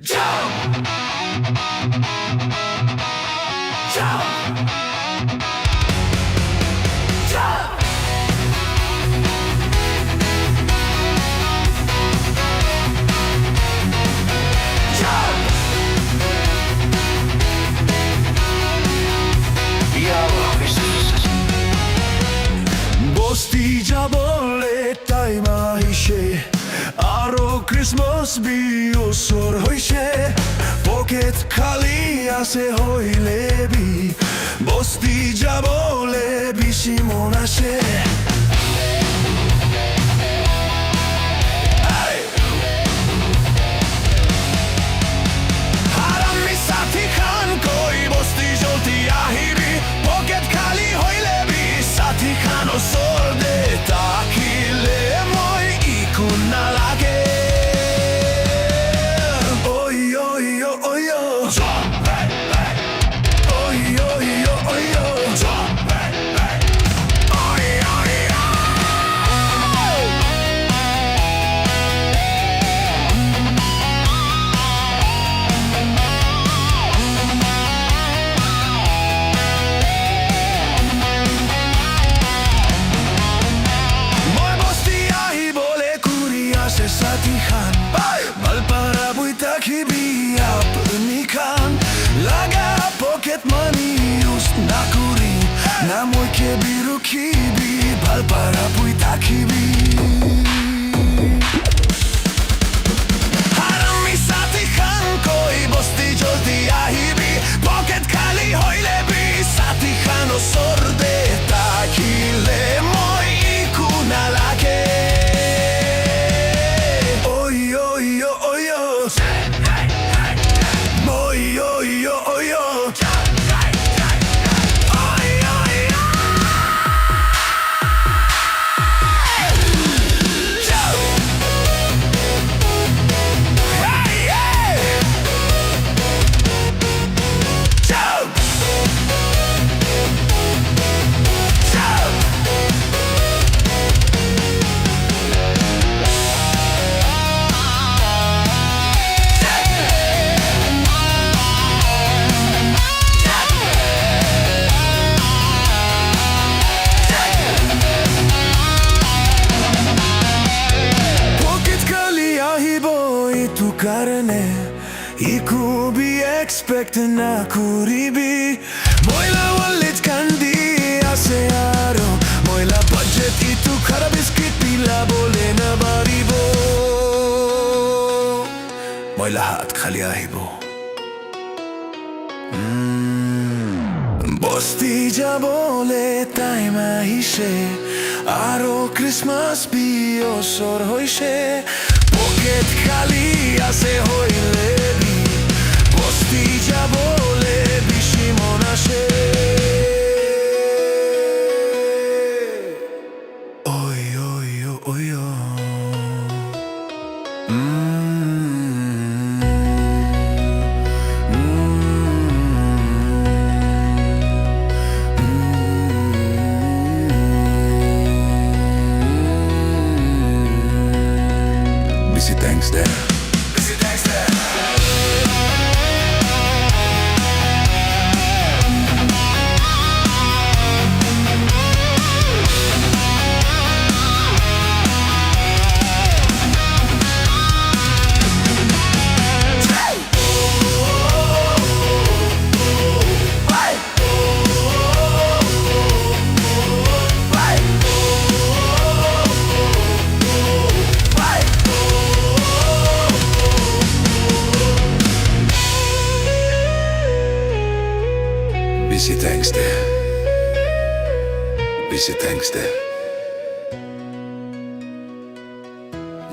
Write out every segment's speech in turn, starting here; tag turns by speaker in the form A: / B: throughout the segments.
A: Jump! Jump! Jump! Jump!
B: বস্তি যাবলে time আহিছে আৰু ক্ৰিছমাছ বিওচৰ হৈছে পকেট খালী আছে হইলে বি বস্তি যাবলে বেছি মন আছে হাৰামি সাথী খান কৈ বস্তি জলদি আহিবি পকেট খালী হইলে বি সাথী খান ওচৰ দে তাকিলে মই একো নালাগে ঐ ঐ ঐ ঐ Jump back back ঐ ঐ ঐ ঐ Jump back back ঐ ঐ মই বস্তি আহিবলে ঘূৰি আছে সাথী খান ভালপাৰা বৈ থাকিবি আপুনি খান লাগা পকেট মানি ইউজ নকৰি না মই কেবি ৰখিবি ভালপাৰা বৈ থাকিবি হাৰামি সাথী খান কৈ বস্তি জলদি আহিবি পকেট খালী হইলে বি সাথী খান ওচৰ দে তাকিলে মই একো নালাগে ঐ ঐ ঐ ঐ মই ঐ ঐ ঐ ঐ পকেট খালী আহিব এইটো কাৰণে একো বি এক্সপেক্ট নকৰিবি মইলা ৱালেট কান্দি আছে আৰু মইলা বাজেট ইটো খাৰা বিস্কিট পিলাবলে নাবাৰিব মইলা হাত খালী আহিব বস্তি যাবলে টাইম আহিছে আৰু ক্ৰিছমাছ বিওচৰ হৈছে পকেট খালী আছে হইলে বি বস্তি যাবলে বেছি মন আছে ঐ ঐ ঐ ঐ Busy thanks there. Busy thanks there. Busy thanks there. Busy thanks there.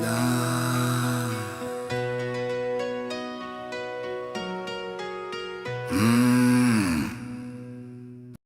B: La